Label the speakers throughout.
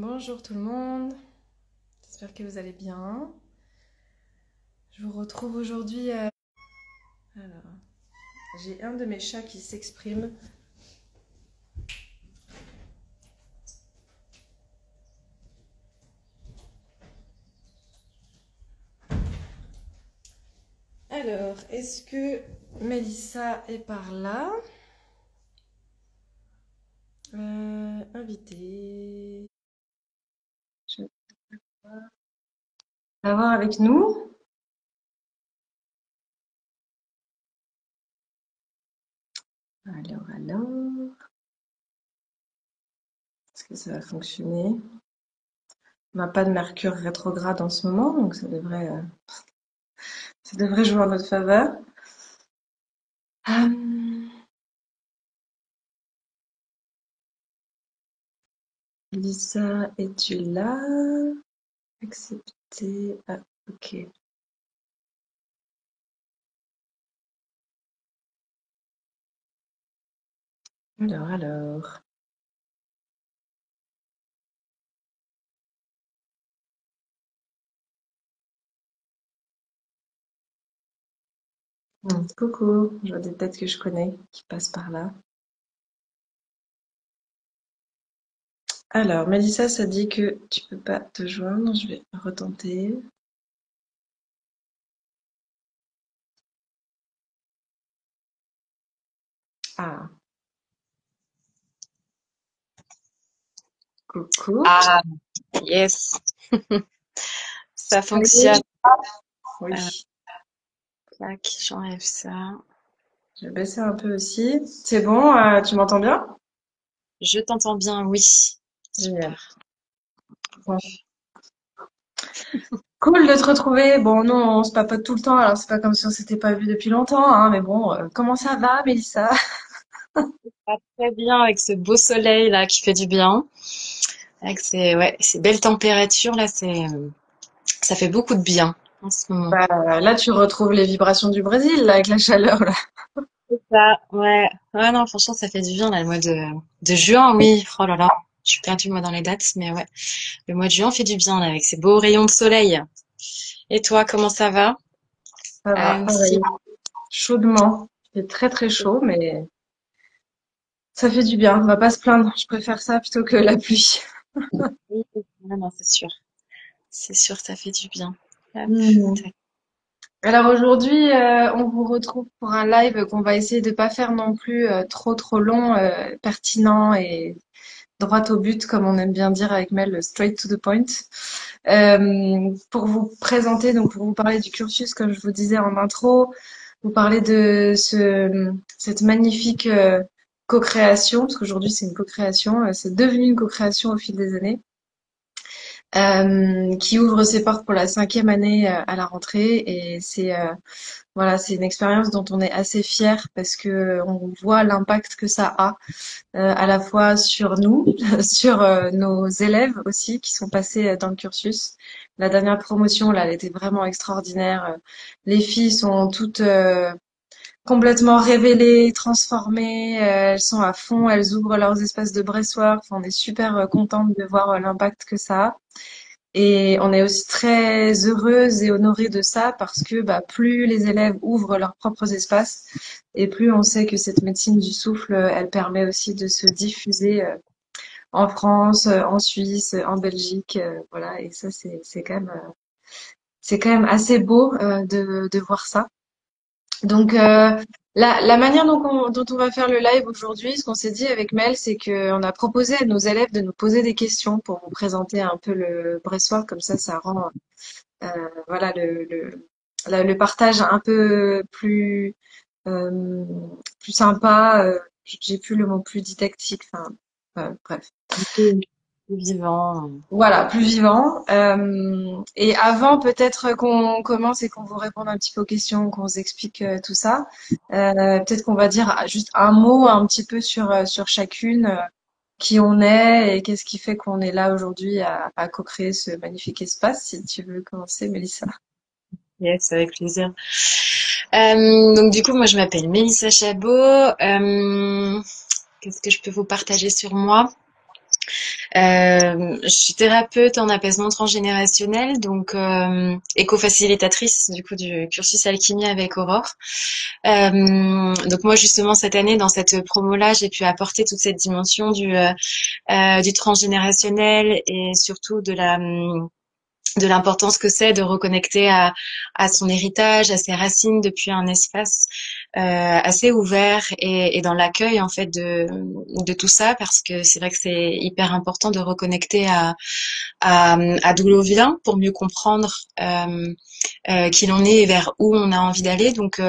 Speaker 1: Bonjour tout le monde, j'espère que vous allez bien. Je vous retrouve aujourd'hui. Alors, j'ai un de mes chats qui s'exprime. Alors, est-ce que Mélissa est par là? Invitée. Je vais l'avoir avec nous. Alors. Est-ce que ça va fonctionner? On n'a pas de Mercure rétrograde en ce moment, donc ça devrait jouer en notre faveur. Hum, Lisa, es-tu là? Accepter. Ah, ok. Alors. Coucou, je vois des têtes que je connais qui passent par là. Alors, Mélissa, ça dit que tu peux pas te joindre. Je vais retenter. Ah, coucou.
Speaker 2: Ah, yes, ça
Speaker 1: Ça y est,
Speaker 2: fonctionne. Euh,
Speaker 1: oui.
Speaker 2: Clac, j'enlève ça.
Speaker 1: Je vais baisser un peu aussi. C'est bon, tu m'entends bien?
Speaker 2: Je t'entends bien, oui.
Speaker 1: Génial.
Speaker 2: Super.
Speaker 1: Bon. Cool de te retrouver. Bon, nous, on se papote tout le temps, alors c'est pas comme si on s'était pas vu depuis longtemps, hein, mais bon, comment ça va, Mélissa?
Speaker 2: Ça va très bien avec ce beau soleil là qui fait du bien. Avec ces belles températures là, ça fait beaucoup de bien en ce moment.
Speaker 1: Bah, là, tu retrouves les vibrations du Brésil, là, avec la chaleur, là.
Speaker 2: C'est ça, ouais. Ouais, non, franchement, ça fait du bien là, le mois de juin, oui. Oh là là, je suis perdue moi dans les dates, mais ouais. Le mois de juin fait du bien là, avec ces beaux rayons de soleil. Et toi, comment ça va
Speaker 1: Ça
Speaker 2: à
Speaker 1: va,
Speaker 2: Annecy?
Speaker 1: pareil. Chaudement. C'est très très chaud, mais ça fait du bien. On va pas se plaindre. Je préfère ça plutôt que la pluie.
Speaker 2: Oui, non, non, c'est sûr. C'est sûr, ça fait du bien. Hop,
Speaker 1: Hmm.
Speaker 2: tac.
Speaker 1: Alors aujourd'hui, on vous retrouve pour un live qu'on va essayer de pas faire non plus trop long, pertinent et droit au but, comme on aime bien dire avec Mel, straight to the point. Pour vous présenter, donc pour vous parler du cursus, comme je vous disais en intro, vous parler de cette magnifique co-création, parce qu'aujourd'hui c'est une co-création, c'est devenu une co-création au fil des années, qui ouvre ses portes pour la 5e année à la rentrée, et voilà, c'est une expérience dont on est assez fier parce que on voit l'impact que ça a à la fois sur nous, sur nos élèves aussi qui sont passés dans le cursus. La dernière promotion, là, elle était vraiment extraordinaire. Les filles sont toutes complètement révélées, transformées. Elles sont à fond, elles ouvrent leurs espaces de breathwork. Enfin, on est super contente de voir l'impact que ça a. Et on est aussi très heureuse et honorée de ça parce que bah, plus les élèves ouvrent leurs propres espaces et plus on sait que cette médecine du souffle, elle permet aussi de se diffuser en France, en Suisse, en Belgique, voilà. Et ça, c'est quand même assez beau de voir ça. Donc la manière dont on va faire le live aujourd'hui, ce qu'on s'est dit avec Mel, c'est qu'on a proposé à nos élèves de nous poser des questions pour vous présenter un peu le Bressoir, comme ça rend voilà le partage un peu euh, plus sympa. J'ai plus le mot plus didactique. Enfin, bref.
Speaker 2: Un peu vivant.
Speaker 1: Voilà, plus vivant. Et avant, peut-être qu'on commence et qu'on vous réponde un petit peu aux questions, qu'on vous explique tout ça. Peut-être qu'on va dire juste un mot un petit peu sur chacune, qui on est et qu'est-ce qui fait qu'on est là aujourd'hui à co-créer ce magnifique espace. Si tu veux commencer, Mélissa.
Speaker 2: Yes, avec plaisir. Donc du coup, moi je m'appelle Mélissa Chabot. Qu'est-ce que je peux vous partager sur moi? Je suis thérapeute en apaisement transgénérationnel, donc éco-facilitatrice du coup du cursus alchimie avec Aurore. Donc moi justement cette année dans cette promo-là, j'ai pu apporter toute cette dimension du transgénérationnel et surtout de l'importance que c'est de reconnecter à son héritage, à ses racines depuis un espace assez ouvert et dans l'accueil en fait de tout ça parce que c'est vrai que c'est hyper important de reconnecter à d'où l'on vient pour mieux comprendre qui l'on est et vers où on a envie d'aller. Donc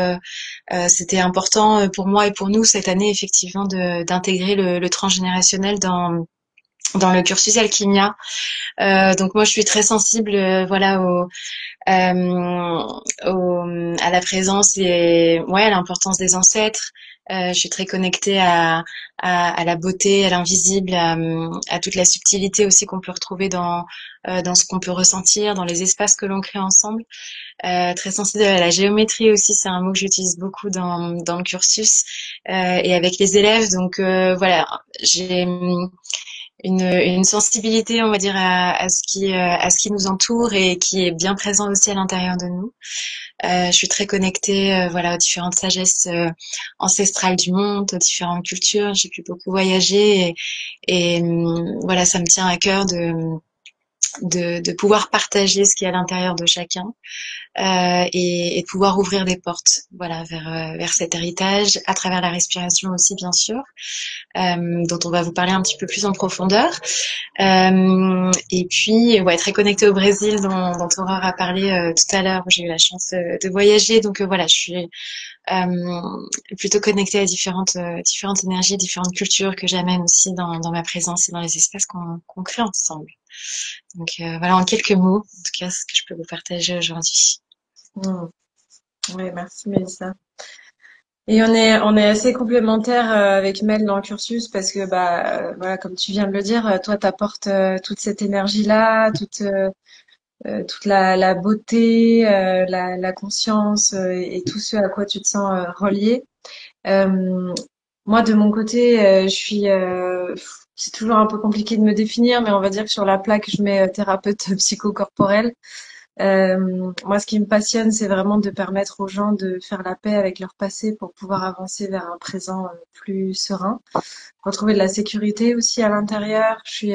Speaker 2: c'était important pour moi et pour nous cette année effectivement d'intégrer le transgénérationnel dans le cursus Alchimia. Donc moi je suis très sensible voilà à la présence et ouais à l'importance des ancêtres. Je suis très connectée à la beauté, à l'invisible, à toute la subtilité aussi qu'on peut retrouver dans ce qu'on peut ressentir, dans les espaces que l'on crée ensemble. Très sensible à la géométrie aussi, c'est un mot que j'utilise beaucoup dans le cursus et avec les élèves. Donc voilà, j'ai une sensibilité, on va dire, à ce qui nous entoure et qui est bien présent aussi à l'intérieur de nous. Je suis très connectée, voilà, aux différentes sagesses ancestrales du monde, aux différentes cultures. J'ai pu beaucoup voyager et voilà, ça me tient à cœur de pouvoir partager ce qui est à l'intérieur de chacun et de pouvoir ouvrir des portes, voilà, vers cet héritage à travers la respiration aussi, bien sûr, dont on va vous parler un petit peu plus en profondeur. Et puis, ouais, très connectée au Brésil, dont Aurore a parlé tout à l'heure. J'ai eu la chance de voyager, donc voilà, je suis plutôt connectée à différentes énergies, différentes cultures que j'amène aussi dans ma présence et dans les espaces qu'on crée ensemble. Donc voilà, en quelques mots, en tout cas, ce que je peux vous partager aujourd'hui.
Speaker 1: Mmh. Oui, merci Mélissa. Et on est assez complémentaires avec Mel dans le cursus parce que bah voilà, comme tu viens de le dire, toi t'apportes toute cette énergie-là, toute la beauté, la conscience et tout ce à quoi tu te sens relié. Euh, Moi de mon côté, c'est toujours un peu compliqué de me définir, mais on va dire que sur la plaque je mets thérapeute psychocorporel. Moi, ce qui me passionne, c'est vraiment de permettre aux gens de faire la paix avec leur passé pour pouvoir avancer vers un présent plus serein, retrouver de la sécurité aussi à l'intérieur. Je suis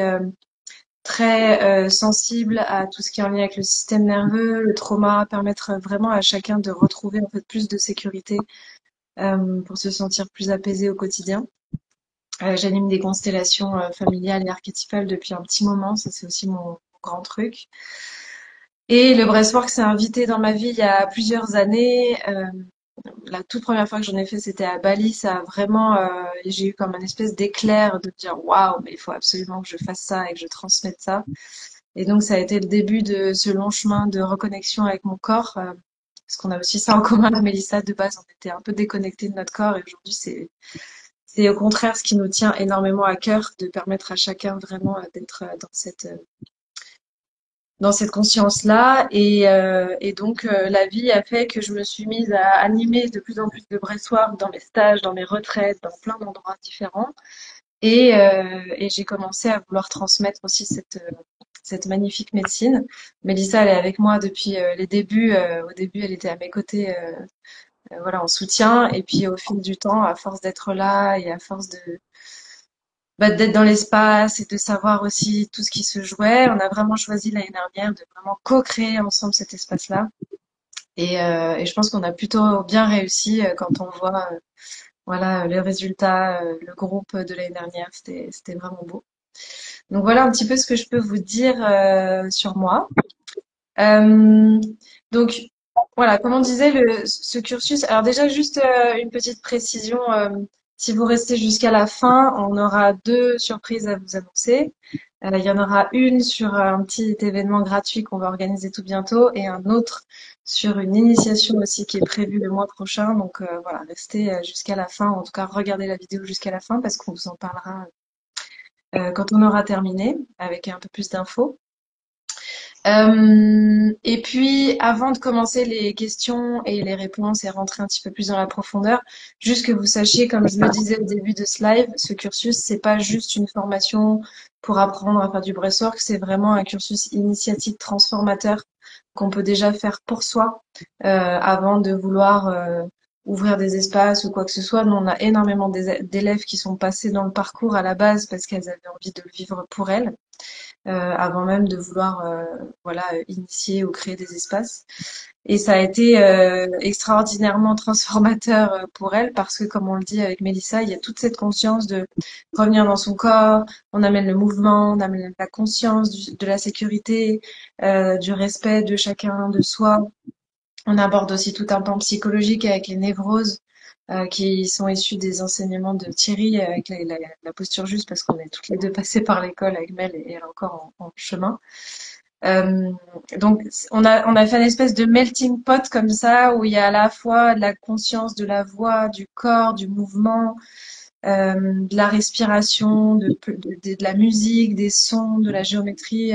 Speaker 1: très sensible à tout ce qui est en lien avec le système nerveux, le trauma, permettre vraiment à chacun de retrouver en fait plus de sécurité pour se sentir plus apaisé au quotidien. J'anime des constellations familiales et archétypales depuis un petit moment, ça c'est aussi mon grand truc. Et le breathwork s'est invité dans ma vie il y a plusieurs années. La toute première fois que j'en ai fait, c'était à Bali. Ça a vraiment, j'ai eu comme un espèce d'éclair de dire waouh, mais il faut absolument que je fasse ça et que je transmette ça. Et donc ça a été le début de ce long chemin de reconnexion avec mon corps, parce qu'on a aussi ça en commun avec Mélissa. De base, on était un peu déconnectés de notre corps et aujourd'hui c'est au contraire ce qui nous tient énormément à cœur de permettre à chacun vraiment d'être dans cette conscience-là. Et donc, la vie a fait que je me suis mise à animer de plus en plus de breathwork dans mes stages, dans mes retraites, dans plein d'endroits différents. Et j'ai commencé à vouloir transmettre aussi cette magnifique médecine. Mélissa, elle est avec moi depuis les débuts. Au début, elle était à mes côtés, voilà, en soutien. Et puis, au fil du temps, à force d'être là et à force d'être dans l'espace et de savoir aussi tout ce qui se jouait. On a vraiment choisi l'année dernière de vraiment co-créer ensemble cet espace-là. Et je pense qu'on a plutôt bien réussi quand on voit voilà le résultat, le groupe de l'année dernière. C'était vraiment beau. Donc voilà un petit peu ce que je peux vous dire sur moi. Euh, donc voilà, comme on disait, ce cursus. Alors déjà, juste une petite précision. Si vous restez jusqu'à la fin, on aura deux surprises à vous annoncer. Il y en aura une sur un petit événement gratuit qu'on va organiser tout bientôt et un autre sur une initiation aussi qui est prévue le mois prochain. Donc voilà, restez jusqu'à la fin. En tout cas, regardez la vidéo jusqu'à la fin parce qu'on vous en parlera quand on aura terminé avec un peu plus d'infos. Et puis, avant de commencer les questions et les réponses et rentrer un petit peu plus dans la profondeur, juste que vous sachiez, comme je le disais au début de ce live, ce cursus, c'est pas juste une formation pour apprendre à faire du breathwork, c'est vraiment un cursus initiatique transformateur qu'on peut déjà faire pour soi, avant de vouloir ouvrir des espaces ou quoi que ce soit. Nous, on a énormément d'élèves qui sont passés dans le parcours à la base parce qu'elles avaient envie de le vivre pour elles avant même de vouloir voilà initier ou créer des espaces. Et ça a été extraordinairement transformateur pour elle parce que, comme on le dit avec Mélissa, il y a toute cette conscience de revenir dans son corps. On amène le mouvement, on amène la conscience de la sécurité, du respect de chacun de soi. On aborde aussi tout un pan psychologique avec les névroses qui sont issus des enseignements de Thierry avec la posture juste parce qu'on est toutes les deux passées par l'école avec Mel et elle est encore en chemin. Euh, donc on a fait une espèce de melting pot comme ça où il y a à la fois de la conscience de la voix, du corps, du mouvement, de la respiration, de la musique, des sons, de la géométrie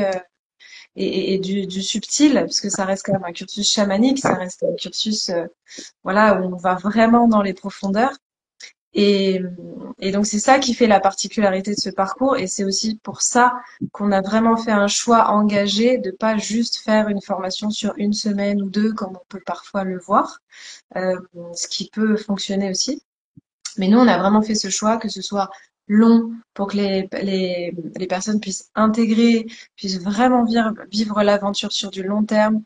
Speaker 1: et du subtil parce que ça reste quand même un cursus chamanique, ça reste un cursus voilà où on va vraiment dans les profondeurs. Et, et donc c'est ça qui fait la particularité de ce parcours et c'est aussi pour ça qu'on a vraiment fait un choix engagé de pas juste faire une formation sur une semaine ou deux comme on peut parfois le voir, euh, ce qui peut fonctionner aussi. Mais nous, on a vraiment fait ce choix que ce soit long pour que les personnes puissent intégrer, puissent vraiment vivre l'aventure sur du long terme,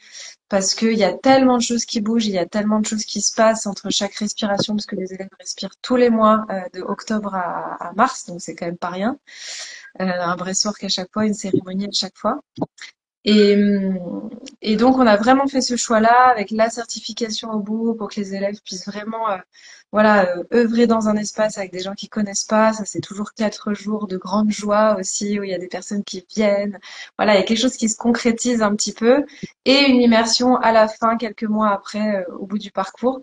Speaker 1: parce qu'il y a tellement de choses qui bougent, il y a tellement de choses qui se passent entre chaque respiration, parce que les élèves respirent tous les mois, de octobre à mars, donc c'est quand même pas rien. Un breathwork à chaque fois, une cérémonie à chaque fois. Et, et donc, on a vraiment fait ce choix-là avec la certification au bout pour que les élèves puissent vraiment, voilà, œuvrer dans un espace avec des gens qui connaissent pas. Ça, c'est toujours 4 jours de grande joie aussi, où il y a des personnes qui viennent. Voilà, il y a quelque chose qui se concrétise un petit peu et une immersion à la fin, quelques mois après, au bout du parcours,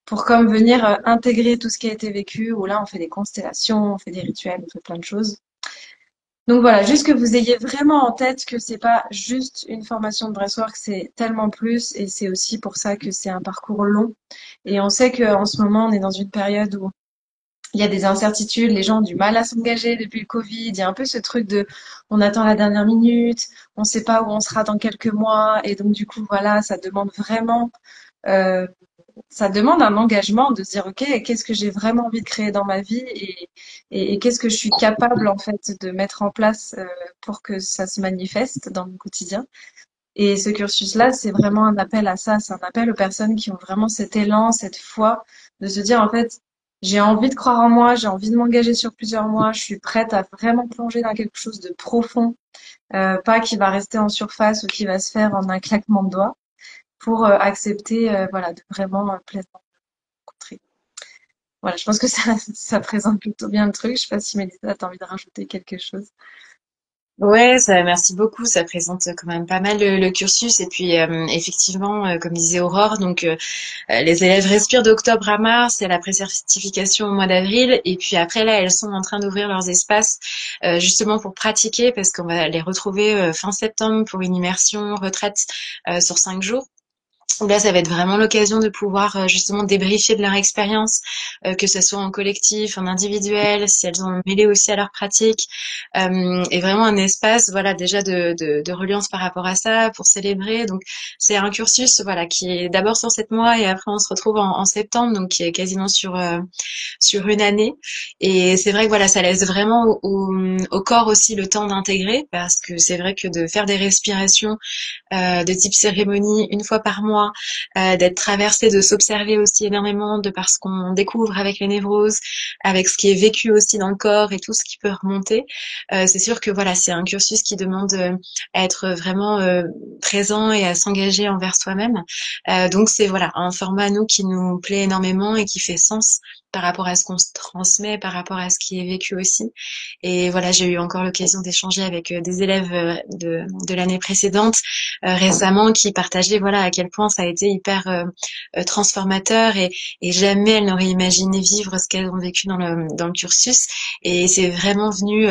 Speaker 1: pour comme venir intégrer tout ce qui a été vécu, où là, on fait des constellations, on fait des rituels, on fait plein de choses. Donc voilà, juste que vous ayez vraiment en tête que c'est pas juste une formation de breathwork, c'est tellement plus et c'est aussi pour ça que c'est un parcours long. Et on sait qu'en ce moment, on est dans une période où il y a des incertitudes, les gens ont du mal à s'engager depuis le Covid. Il y a un peu ce truc de on attend la dernière minute, on sait pas où on sera dans quelques mois et donc du coup voilà, euh, ça demande un engagement de se dire, OK, qu'est-ce que j'ai vraiment envie de créer dans ma vie et qu'est-ce que je suis capable en fait de mettre en place pour que ça se manifeste dans mon quotidien. Et ce cursus-là, c'est vraiment un appel à ça, c'est un appel aux personnes qui ont vraiment cet élan, cette foi, de se dire en fait, j'ai envie de croire en moi, j'ai envie de m'engager sur plusieurs mois, je suis prête à vraiment plonger dans quelque chose de profond, pas qui va rester en surface ou qui va se faire en un claquement de doigts pour accepter voilà de vraiment pleinement rencontrer. Voilà, je pense que ça présente plutôt bien le truc. Je sais pas si Mélissa, t'as envie de rajouter quelque chose.
Speaker 2: Ouais, ça, merci beaucoup. Ça présente quand même pas mal le cursus. Et puis, effectivement, comme disait Aurore, donc les élèves respirent d'octobre à mars. Il y a la pré-certification au mois d'avril. Et puis après, là, elles sont en train d'ouvrir leurs espaces justement pour pratiquer parce qu'on va les retrouver fin septembre pour une immersion retraite sur 5 jours. Où là, ça va être vraiment l'occasion de pouvoir justement débriefer de leur expérience, que ce soit en collectif, en individuel, si elles ont mêlé aussi à leur pratique, et vraiment un espace, voilà, déjà de reliance par rapport à ça, pour célébrer. Donc, c'est un cursus, voilà, qui est d'abord sur 7 mois et après on se retrouve en septembre, donc qui est quasiment sur une année. Et c'est vrai que voilà, ça laisse vraiment au corps aussi le temps d'intégrer, parce que c'est vrai que de faire des respirations de type cérémonie une fois par mois, d'être traversé, de s'observer aussi énormément de par ce qu'on découvre avec les névroses, avec ce qui est vécu aussi dans le corps et tout ce qui peut remonter. C'est sûr que voilà, c'est un cursus qui demande à être vraiment présent et à s'engager envers soi-même. Donc c'est voilà un format nous qui nous plaît énormément et qui fait sens par rapport à ce qu'on se transmet, par rapport à ce qui est vécu aussi. Et voilà, j'ai eu encore l'occasion d'échanger avec des élèves de l'année précédente récemment qui partageaient voilà à quel point ça a été hyper transformateur et jamais elles n'auraient imaginé vivre ce qu'elles ont vécu dans le cursus. Et c'est vraiment venu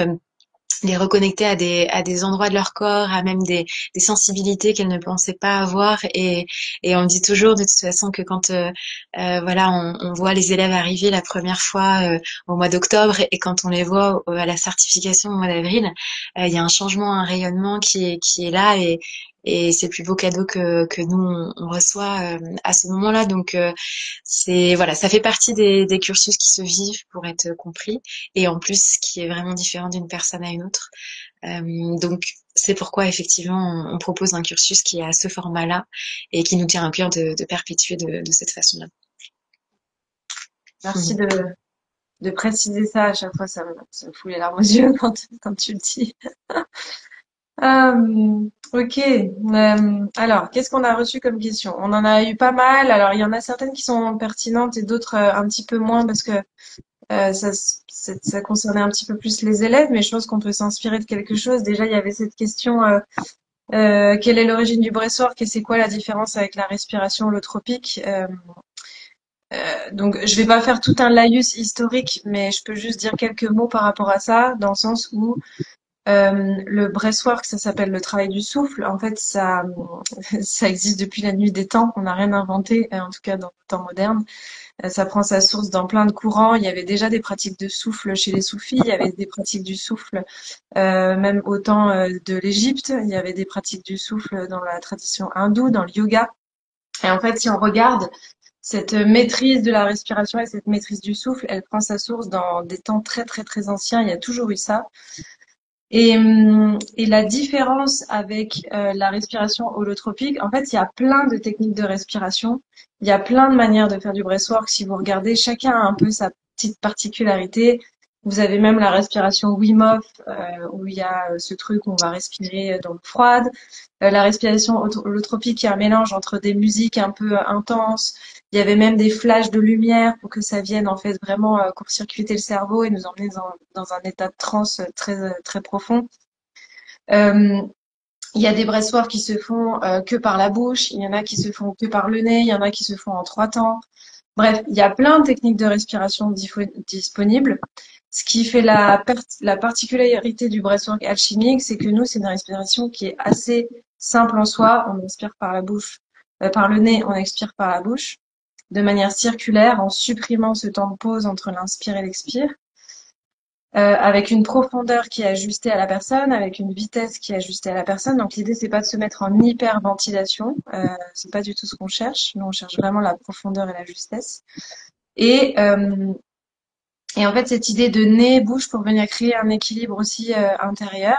Speaker 2: les reconnecter à des endroits de leur corps, à même des sensibilités qu'elles ne pensaient pas avoir. Et on dit toujours de toute façon que quand voilà, on voit les élèves arriver la première fois au mois d'octobre et quand on les voit à la certification au mois d'avril, il y a un changement, un rayonnement qui est là et c'est le plus beau cadeau que nous on reçoit à ce moment-là. Donc c'est voilà, ça fait partie des cursus qui se vivent pour être compris et en plus qui est vraiment différent d'une personne à une autre. Donc c'est pourquoi effectivement on propose un cursus qui est à ce format-là et qui nous tient à cœur de perpétuer de cette façon-là.
Speaker 1: Merci de préciser ça à chaque fois, ça me fout les larmes aux yeux quand tu le dis. Ok. Alors, qu'est-ce qu'on a reçu comme question? On en a eu pas mal. Alors, il y en a certaines qui sont pertinentes et d'autres un petit peu moins parce que ça concernait un petit peu plus les élèves, mais je pense qu'on peut s'inspirer de quelque chose. Déjà, il y avait cette question quelle est l'origine du breathwork et c'est quoi la différence avec la respiration holotropique? Donc, je vais pas faire tout un laïus historique, mais je peux juste dire quelques mots par rapport à ça, dans le sens où le breathwork, ça s'appelle le travail du souffle. En fait, ça, ça existe depuis la nuit des temps. On n'a rien inventé, en tout cas dans le temps moderne. Ça prend sa source dans plein de courants. Il y avait déjà des pratiques de souffle chez les soufis. Il y avait des pratiques du souffle même au temps de l'Égypte. Il y avait des pratiques du souffle dans la tradition hindoue, dans le yoga. Et en fait, si on regarde cette maîtrise de la respiration et cette maîtrise du souffle, elle prend sa source dans des temps très très très anciens. Il y a toujours eu ça. Et la différence avec la respiration holotropique, en fait, il y a plein de techniques de respiration. Il y a plein de manières de faire du breathwork. Si vous regardez, chacun a un peu sa petite particularité. Vous avez même la respiration Wim Hof, où il y a ce truc où on va respirer dans l'eau froide. La respiration holotropique, qui est un mélange entre des musiques un peu intenses. Il y avait même des flashs de lumière pour que ça vienne en fait vraiment court-circuiter le cerveau et nous emmener dans un état de transe très profond. Euh, il y a des breathworks qui se font que par la bouche, il y en a qui se font que par le nez, il y en a qui se font en 3 temps. Bref, il y a plein de techniques de respiration disponibles. Ce qui fait la particularité du breathwork alchimique, c'est que nous, c'est une respiration qui est assez simple en soi. On inspire par la bouche, par le nez, on expire par la bouche, de manière circulaire, en supprimant ce temps de pause entre l'inspire et l'expire, avec une profondeur qui est ajustée à la personne, avec une vitesse qui est ajustée à la personne. Donc l'idée, c'est pas de se mettre en hyperventilation, c'est pas du tout ce qu'on cherche. Nous, on cherche vraiment la profondeur et la justesse. Et, euh, et en fait, cette idée de nez-bouche pour venir créer un équilibre aussi intérieur.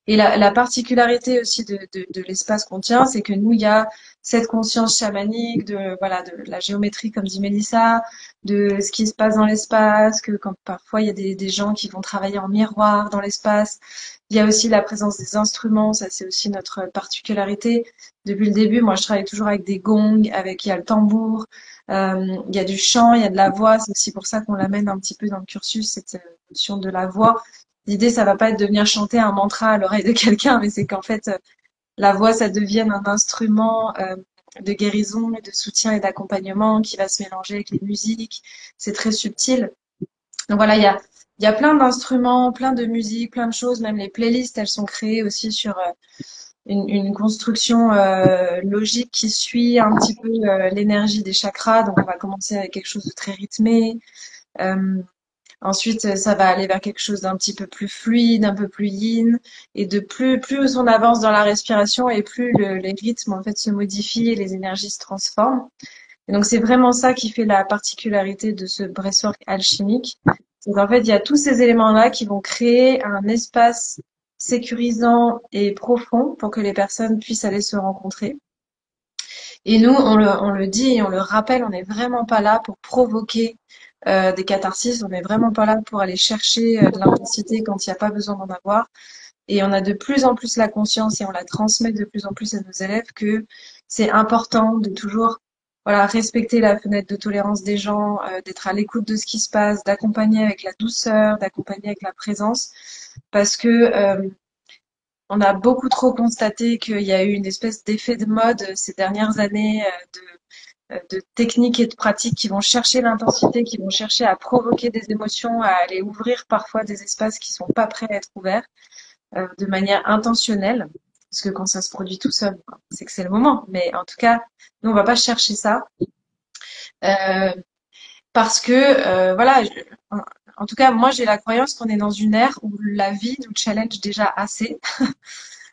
Speaker 1: Et la particularité aussi de l'espace qu'on tient, c'est que nous, il y a cette conscience chamanique de voilà de la géométrie, comme dit Mélissa, de ce qui se passe dans l'espace, que quand parfois il y a des gens qui vont travailler en miroir dans l'espace. Il y a aussi la présence des instruments, ça c'est aussi notre particularité. Depuis le début, moi je travaille toujours avec des gongs, il y a le tambour, il y a du chant, il y a de la voix. C'est aussi pour ça qu'on l'amène un petit peu dans le cursus, cette notion de la voix. L'idée, ça va pas être de venir chanter un mantra à l'oreille de quelqu'un, mais c'est qu'en fait, la voix, ça devienne un instrument de guérison, de soutien et d'accompagnement qui va se mélanger avec les musiques. C'est très subtil. Donc voilà, il y a plein d'instruments, plein de musiques, plein de choses. Même les playlists, elles sont créées aussi sur une construction logique qui suit un petit peu l'énergie des chakras. Donc on va commencer avec quelque chose de très rythmé. Euh, Ensuite, ça va aller vers quelque chose d'un petit peu plus fluide, un peu plus yin, et de plus on avance dans la respiration et plus les rythmes en fait se modifient et les énergies se transforment. Et donc c'est vraiment ça qui fait la particularité de ce breathwork alchimique. C'est qu'en fait il y a tous ces éléments-là qui vont créer un espace sécurisant et profond pour que les personnes puissent aller se rencontrer. Et nous, on le dit et on le rappelle, on n'est vraiment pas là pour provoquer des catharsis, on n'est vraiment pas là pour aller chercher de l'intensité quand il n'y a pas besoin d'en avoir. Et on a de plus en plus la conscience et on la transmet de plus en plus à nos élèves que c'est important de toujours voilà, respecter la fenêtre de tolérance des gens, d'être à l'écoute de ce qui se passe, d'accompagner avec la douceur, d'accompagner avec la présence, parce que on a beaucoup trop constaté qu'il y a eu une espèce d'effet de mode ces dernières années de techniques et de pratiques qui vont chercher l'intensité, qui vont chercher à provoquer des émotions, à aller ouvrir parfois des espaces qui sont pas prêts à être ouverts, de manière intentionnelle. Parce que quand ça se produit tout seul, c'est que c'est le moment. Mais en tout cas, nous, on va pas chercher ça. Euh, Parce que, voilà, en tout cas, moi, j'ai la croyance qu'on est dans une ère où la vie nous challenge déjà assez.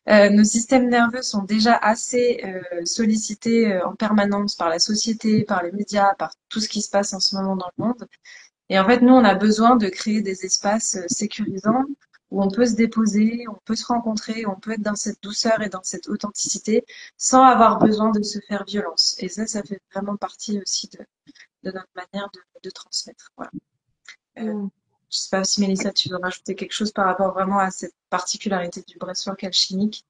Speaker 1: Nos systèmes nerveux sont déjà assez sollicités en permanence par la société, par les médias, par tout ce qui se passe en ce moment dans le monde. Et en fait, nous, on a besoin de créer des espaces sécurisants où on peut se déposer, on peut se rencontrer, on peut être dans cette douceur et dans cette authenticité sans avoir besoin de se faire violence. Et ça fait vraiment partie aussi de notre manière de transmettre. Voilà.
Speaker 2: Mm.
Speaker 1: Je sais pas si Mélissa, tu veux rajouter quelque chose par rapport vraiment à cette particularité du breathwork alchimique.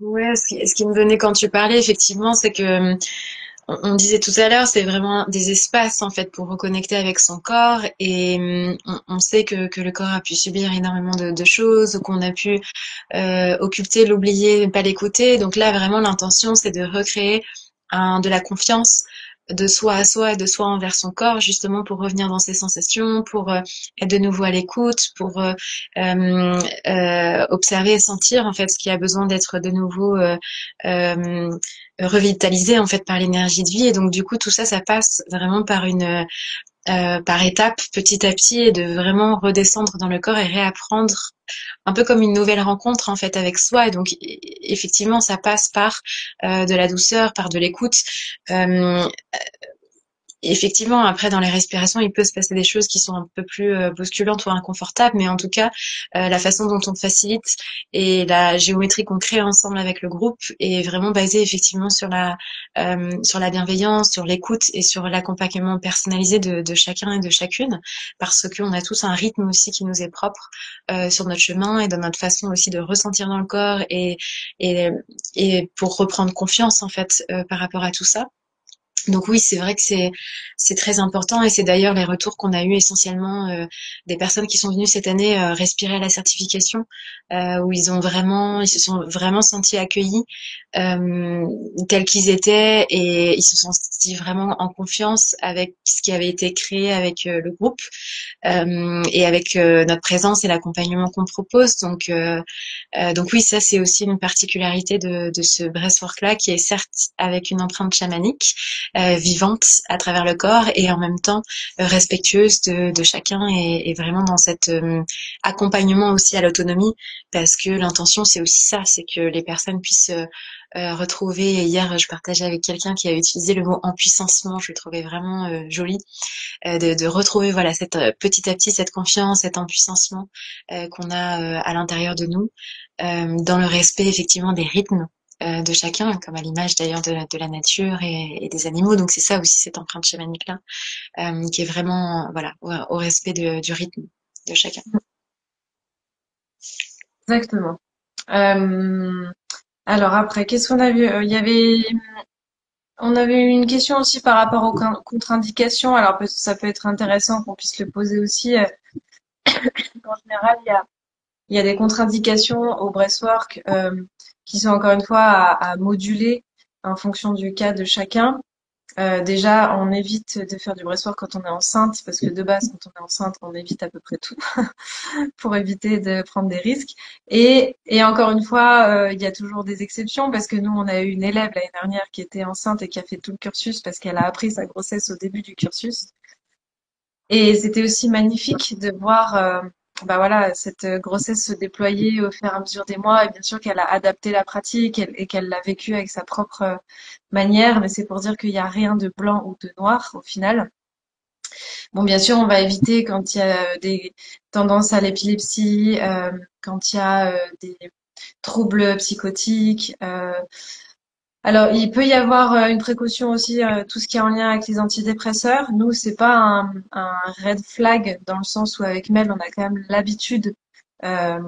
Speaker 2: Ouais, ce qui me venait quand tu parlais, effectivement, c'est que on disait tout à l'heure, c'est vraiment des espaces en fait pour reconnecter avec son corps et on sait que le corps a pu subir énormément de choses, qu'on a pu occulter, l'oublier, ne pas l'écouter. Donc là, vraiment, l'intention, c'est de recréer de la confiance de soi à soi et de soi envers son corps, justement pour revenir dans ses sensations, pour être de nouveau à l'écoute, pour observer et sentir en fait ce qui a besoin d'être de nouveau euh, revitalisé en fait par l'énergie de vie. Et donc du coup, tout ça, ça passe vraiment par une par étapes, petit à petit, et de vraiment redescendre dans le corps et réapprendre un peu comme une nouvelle rencontre en fait avec soi. Et donc effectivement, ça passe par de la douceur, par de l'écoute. Euh, Effectivement, après, dans les respirations, il peut se passer des choses qui sont un peu plus bousculantes ou inconfortables, mais en tout cas, la façon dont on facilite et la géométrie qu'on crée ensemble avec le groupe est vraiment basée effectivement sur la bienveillance, sur l'écoute et sur l'accompagnement personnalisé de chacun et de chacune, parce qu'on a tous un rythme aussi qui nous est propre sur notre chemin et dans notre façon aussi de ressentir dans le corps et, et pour reprendre confiance en fait par rapport à tout ça. Donc oui, c'est vrai que c'est très important et c'est d'ailleurs les retours qu'on a eu essentiellement des personnes qui sont venues cette année respirer à la certification, où ils se sont vraiment sentis accueillis euh, tels qu'ils étaient et ils se sont sentis vraiment en confiance avec ce qui avait été créé avec le groupe et avec notre présence et l'accompagnement qu'on propose. Donc oui, ça c'est aussi une particularité de ce breathwork-là qui est certes avec une empreinte chamanique vivante à travers le corps et en même temps respectueuse de chacun et vraiment dans cet accompagnement aussi à l'autonomie parce que l'intention c'est aussi ça, c'est que les personnes puissent retrouver. Et hier, je partageais avec quelqu'un qui a utilisé le mot empuissancement. Je le trouvais vraiment joli de retrouver voilà cette petit à petit cette confiance, cet empuissancement qu'on a à l'intérieur de nous, dans le respect effectivement des rythmes de chacun, comme à l'image d'ailleurs de la nature et des animaux. Donc c'est ça aussi cette empreinte chamanique là, qui est vraiment voilà au respect du rythme de chacun.
Speaker 1: Exactement. Euh, alors après, qu'est-ce qu'on a vu? On avait eu une question aussi par rapport aux contre-indications. Alors ça peut être intéressant qu'on puisse le poser aussi. En général, il y a des contre-indications au breathwork qui sont encore une fois à moduler en fonction du cas de chacun. Déjà, on évite de faire du breathwork quand on est enceinte, parce que de base, quand on est enceinte, on évite à peu près tout pour éviter de prendre des risques. Et encore une fois, il y a toujours des exceptions, parce que nous, on a eu une élève l'année dernière qui était enceinte et qui a fait tout le cursus parce qu'elle a appris sa grossesse au début du cursus. Et c'était aussi magnifique de voir, bah voilà, cette grossesse se déployer au fur et à mesure des mois. Et bien sûr qu'elle a adapté la pratique et qu'elle l'a vécu avec sa propre manière. Mais c'est pour dire qu'il n'y a rien de blanc ou de noir au final. Bon, bien sûr, on va éviter quand il y a des tendances à l'épilepsie, quand il y a des troubles psychotiques. Alors, il peut y avoir une précaution aussi, tout ce qui est en lien avec les antidépresseurs. Nous, c'est pas un red flag dans le sens où avec Mel, on a quand même l'habitude euh,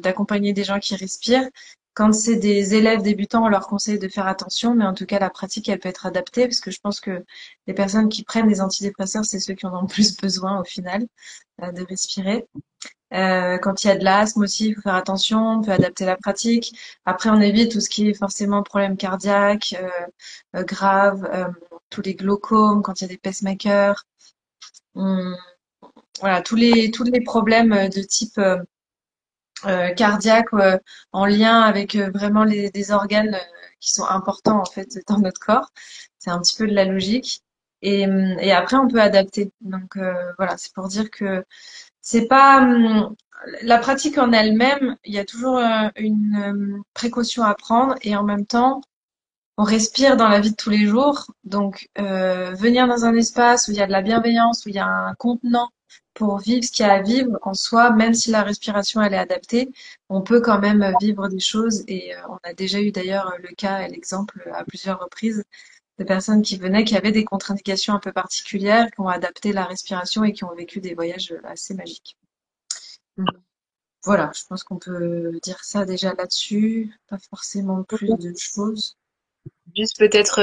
Speaker 1: d'accompagner des gens qui respirent. Quand c'est des élèves débutants, on leur conseille de faire attention, mais en tout cas, la pratique, elle peut être adaptée parce que je pense que les personnes qui prennent des antidépresseurs, c'est ceux qui en ont le plus besoin au final, de respirer. Quand il y a de l'asthme aussi, il faut faire attention, on peut adapter la pratique. Après, on évite tout ce qui est forcément problème cardiaque, grave, tous les glaucomes, quand il y a des pacemakers, on- voilà, tous les problèmes de type cardiaque en lien avec vraiment des organes qui sont importants en fait dans notre corps. C'est un petit peu de la logique. Et après, on peut adapter. Donc voilà, c'est pour dire que c'est pas la pratique en elle-même. Il y a toujours une précaution à prendre et en même temps, on respire dans la vie de tous les jours. Donc venir dans un espace où il y a de la bienveillance, où il y a un contenant pour vivre ce qu'il y a à vivre en soi, même si la respiration elle est adaptée, on peut quand même vivre des choses. Et on a déjà eu d'ailleurs le cas et l'exemple à plusieurs reprises de personnes qui venaient, qui avaient des contre-indications un peu particulières, qui ont adapté la respiration et qui ont vécu des voyages assez magiques. Voilà, je pense qu'on peut dire ça déjà là-dessus. Pas forcément plus de choses.
Speaker 2: Juste peut-être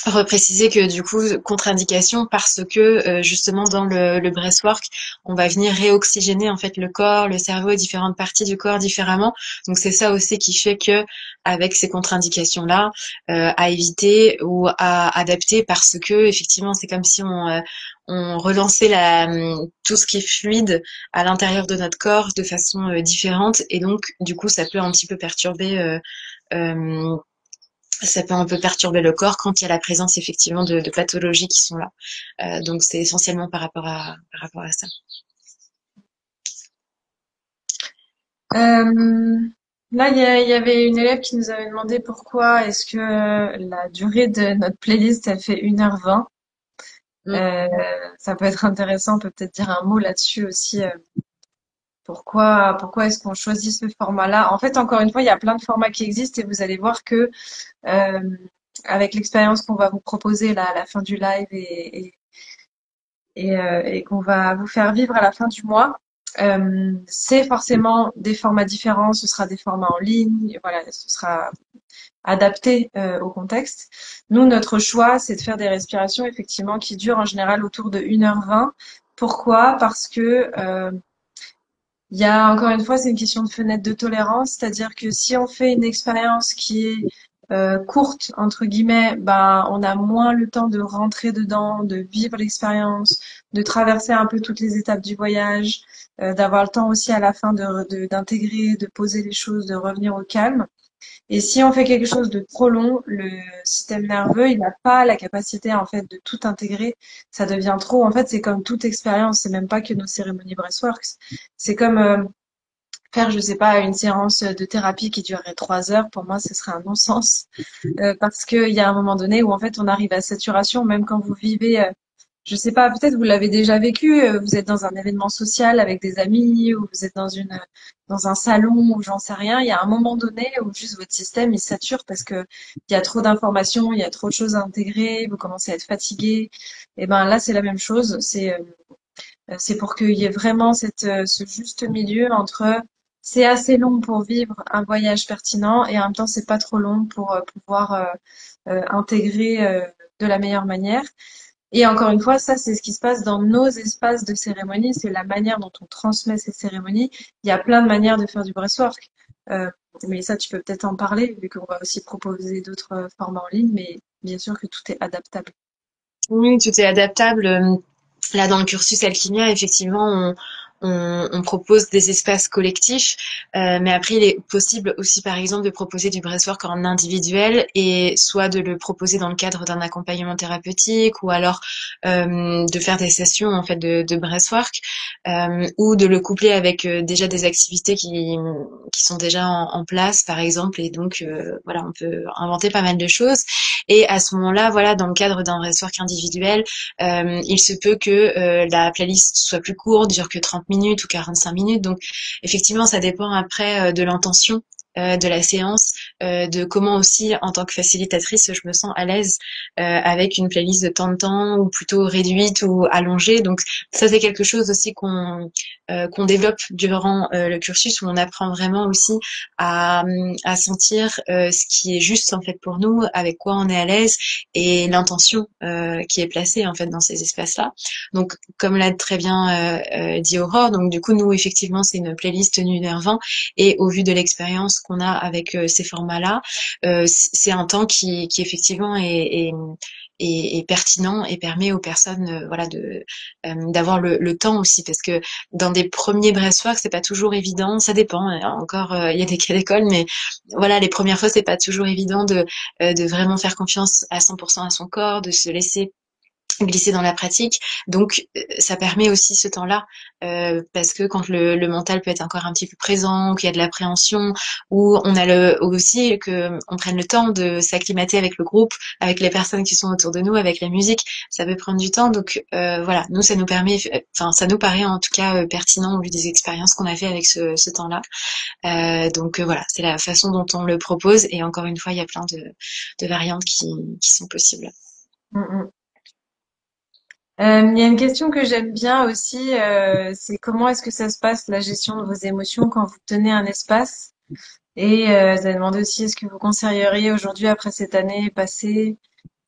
Speaker 2: repréciser que du coup, contre-indication parce que justement dans le breathwork, on va venir réoxygéner en fait le corps, le cerveau et différentes parties du corps différemment. Donc c'est ça aussi qui fait que avec ces contre-indications-là, à éviter ou à adapter parce que effectivement c'est comme si on relançait tout ce qui est fluide à l'intérieur de notre corps de façon différente et donc du coup ça peut un petit peu perturber euh, ça peut un peu perturber le corps quand il y a la présence effectivement de pathologies qui sont là. Donc c'est essentiellement par rapport à ça.
Speaker 1: Euh, Là, il y avait une élève qui nous avait demandé pourquoi est-ce que la durée de notre playlist, elle fait 1h20.
Speaker 2: Mm.
Speaker 1: Euh, Ça peut être intéressant, on peut peut-être dire un mot là-dessus aussi. Pourquoi est-ce qu'on choisit ce format-là? En fait, encore une fois, il y a plein de formats qui existent et vous allez voir que euh, avec l'expérience qu'on va vous proposer là à la fin du live et qu'on va vous faire vivre à la fin du mois, c'est forcément des formats différents. Ce sera des formats en ligne, voilà, ce sera adapté au contexte. Nous, notre choix, c'est de faire des respirations effectivement qui durent en général autour de 1h20. Pourquoi? Parce que il y a encore une fois, c'est une question de fenêtre de tolérance, c'est-à-dire que si on fait une expérience qui est courte entre guillemets, bah on a moins le temps de rentrer dedans, de vivre l'expérience, de traverser un peu toutes les étapes du voyage, d'avoir le temps aussi à la fin d'intégrer, de poser les choses, de revenir au calme. Et si on fait quelque chose de trop long, le système nerveux, il n'a pas la capacité en fait de tout intégrer. Ça devient trop. En fait, c'est comme toute expérience. C'est même pas que nos cérémonies Breathworks. C'est comme faire, je sais pas, une séance de thérapie qui durerait 3 heures. Pour moi, ce serait un non-sens parce qu'il y a un moment donné où en fait on arrive à saturation, même quand vous vivez. Je sais pas, peut-être vous l'avez déjà vécu, vous êtes dans un événement social avec des amis ou vous êtes dans un salon ou j'en sais rien, il y a un moment donné où juste votre système il sature parce que il y a trop d'informations, il y a trop de choses à intégrer, vous commencez à être fatigué. Et ben là c'est la même chose, c'est pour qu'il y ait vraiment ce juste milieu entre c'est assez long pour vivre un voyage pertinent et en même temps c'est pas trop long pour pouvoir intégrer de la meilleure manière. Et encore une fois, ça, c'est ce qui se passe dans nos espaces de cérémonie. C'est la manière dont on transmet ces cérémonies. Il y a plein de manières de faire du breathwork. Euh, mais ça, tu peux peut-être en parler, vu qu'on va aussi proposer d'autres formats en ligne. Mais bien sûr que tout est adaptable.
Speaker 2: Oui, tout est adaptable. Là, dans le cursus Alchimia, effectivement, on propose des espaces collectifs, mais après, il est possible aussi, par exemple, de proposer du breathwork en individuel et soit de le proposer dans le cadre d'un accompagnement thérapeutique ou alors de faire des sessions en fait de breathwork ou de le coupler avec déjà des activités qui sont déjà en place, par exemple. Et donc, voilà, on peut inventer pas mal de choses. Et à ce moment-là, voilà, dans le cadre d'un breathwork individuel, il se peut que la playlist soit plus courte, dure que 30 minutes ou 45 minutes. Donc, effectivement, ça dépend après de l'intention de la séance, de comment aussi, en tant que facilitatrice, je me sens à l'aise avec une playlist de temps de temps ou plutôt réduite ou allongée. Donc, ça, c'est quelque chose aussi qu'on développe durant le cursus où on apprend vraiment aussi à sentir ce qui est juste en fait pour nous, avec quoi on est à l'aise et l'intention qui est placée en fait dans ces espaces-là. Donc, comme l'a très bien dit Aurore, donc du coup nous effectivement c'est une playlist tenue 1h20 et au vu de l'expérience qu'on a avec ces formats-là, c'est un temps qui effectivement est pertinent et permet aux personnes voilà de d'avoir le temps aussi, parce que dans des premiers breathwork c'est pas toujours évident, ça dépend, encore il y a des cas d'école, mais voilà, les premières fois c'est pas toujours évident de vraiment faire confiance à 100% à son corps, de se laisser glisser dans la pratique. Donc, ça permet aussi ce temps-là, parce que quand le mental peut être encore un petit peu présent, qu'il y a de l'appréhension, ou on a aussi que on prenne le temps de s'acclimater avec le groupe, avec les personnes qui sont autour de nous, avec la musique, ça peut prendre du temps. Donc, voilà, nous, ça nous permet, enfin, ça nous paraît en tout cas pertinent au vu des expériences qu'on a fait avec ce temps-là. Donc, voilà, c'est la façon dont on le propose. Et encore une fois, il y a plein de variantes qui sont possibles.
Speaker 1: Mm, mm. Il y a une question que j'aime bien aussi, c'est comment est-ce que ça se passe la gestion de vos émotions quand vous tenez un espace? Et vous avez demandé aussi, est-ce que vous conseilleriez aujourd'hui, après cette année passée,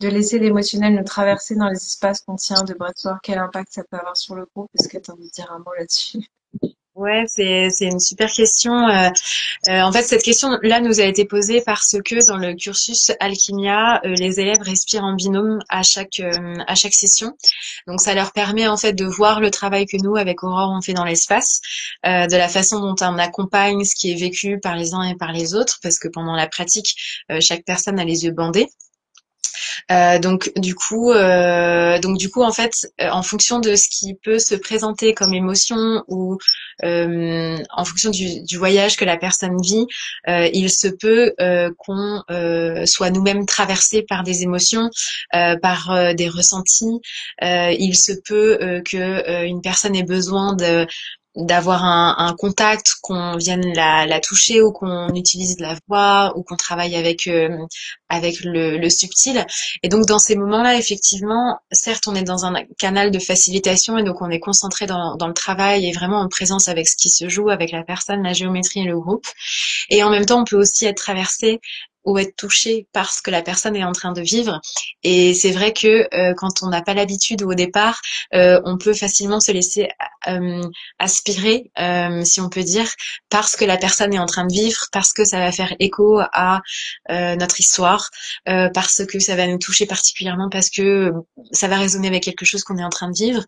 Speaker 1: de laisser l'émotionnel nous traverser dans les espaces qu'on tient de breathwork? Quel impact ça peut avoir sur le groupe? Est-ce que tu as envie de dire un mot là-dessus?
Speaker 2: Ouais, c'est une super question. En fait, cette question-là nous a été posée parce que dans le cursus Alchimia, les élèves respirent en binôme à chaque session. Donc, ça leur permet en fait de voir le travail que nous, avec Aurore, on fait dans l'espace, de la façon dont on accompagne ce qui est vécu par les uns et par les autres, parce que pendant la pratique, chaque personne a les yeux bandés. Donc du coup, en fait, en fonction de ce qui peut se présenter comme émotion ou en fonction du voyage que la personne vit, il se peut qu'on soit nous-mêmes traversés par des émotions, par des ressentis. Il se peut que une personne ait besoin d'avoir un contact, qu'on vienne la toucher ou qu'on utilise de la voix ou qu'on travaille avec le subtil. Et donc dans ces moments-là, effectivement, certes, on est dans un canal de facilitation et donc on est concentré dans le travail et vraiment en présence avec ce qui se joue, avec la personne, la géométrie et le groupe. Et en même temps, on peut aussi être traversé ou être touché par ce que la personne est en train de vivre. Et c'est vrai que quand on n'a pas l'habitude ou au départ, on peut facilement se laisser aspirer, si on peut dire, parce que la personne est en train de vivre, parce que ça va faire écho à notre histoire, parce que ça va nous toucher particulièrement, parce que ça va résonner avec quelque chose qu'on est en train de vivre.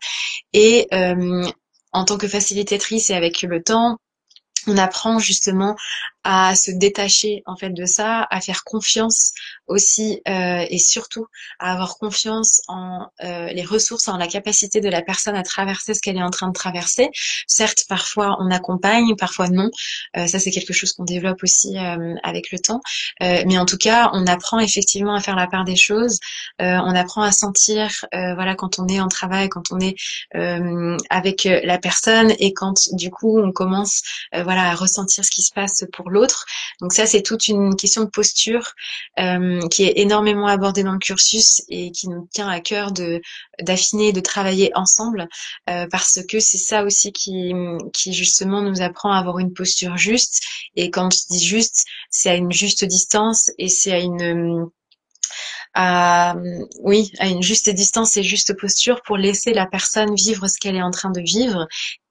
Speaker 2: Et en tant que facilitatrice et avec le temps, on apprend justement à se détacher en fait de ça, à faire confiance aussi et surtout à avoir confiance en les ressources, en la capacité de la personne à traverser ce qu'elle est en train de traverser. Certes, parfois on accompagne, parfois non. Ça c'est quelque chose qu'on développe aussi avec le temps. Mais en tout cas, on apprend effectivement à faire la part des choses. On apprend à sentir, voilà, quand on est en travail, quand on est avec la personne et quand du coup on commence voilà, à ressentir ce qui se passe pour l'autre. Donc ça, c'est toute une question de posture qui est énormément abordée dans le cursus et qui nous tient à cœur d'affiner, de travailler ensemble, parce que c'est ça aussi qui justement nous apprend à avoir une posture juste. Et quand je dis juste, c'est à une juste distance et c'est à, oui, à une juste distance et juste posture pour laisser la personne vivre ce qu'elle est en train de vivre,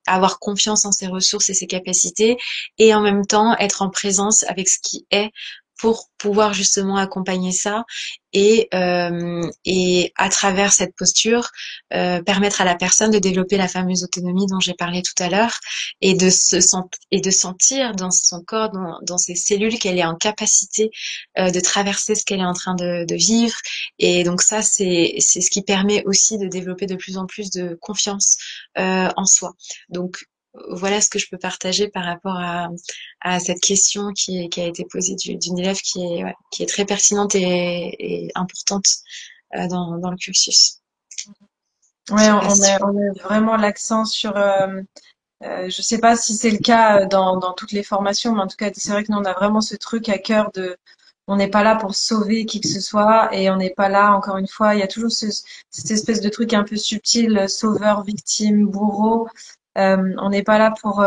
Speaker 2: avoir confiance en ses ressources et ses capacités, et en même temps être en présence avec ce qui est pour pouvoir justement accompagner ça et à travers cette posture permettre à la personne de développer la fameuse autonomie dont j'ai parlé tout à l'heure et de sentir dans son corps, dans ses cellules qu'elle est en capacité de traverser ce qu'elle est en train de vivre. Et donc ça, c'est ce qui permet aussi de développer de plus en plus de confiance en soi. Donc voilà ce que je peux partager par rapport à cette question qui a été posée d'une élève ouais, qui est très pertinente et importante dans le cursus. Je
Speaker 1: Ouais,
Speaker 2: sais pas si
Speaker 1: on met vraiment l'accent sur. Je sais pas si c'est le cas dans toutes les formations, mais en tout cas, c'est vrai que nous, on a vraiment ce truc à cœur de. On n'est pas là pour sauver qui que ce soit et on n'est pas là, encore une fois, il y a toujours cette espèce de truc un peu subtil, sauveur, victime, bourreau. On n'est pas là pour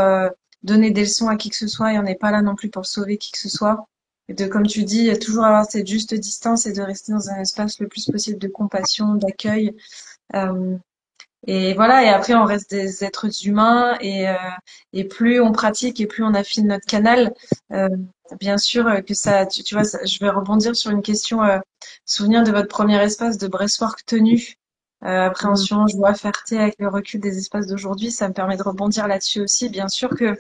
Speaker 1: donner des leçons à qui que ce soit et on n'est pas là non plus pour sauver qui que ce soit. Et de, comme tu dis, toujours avoir cette juste distance et de rester dans un espace le plus possible de compassion, d'accueil. Euh, et voilà, et après on reste des êtres humains et plus on pratique et plus on affine notre canal. Euh, bien sûr que ça, tu vois, je vais rebondir sur une question, souvenir de votre premier espace de breathwork tenu,
Speaker 2: Mm.
Speaker 1: appréhension, joie, fierté avec le recul des espaces d'aujourd'hui, ça me permet de rebondir là-dessus aussi. Bien sûr que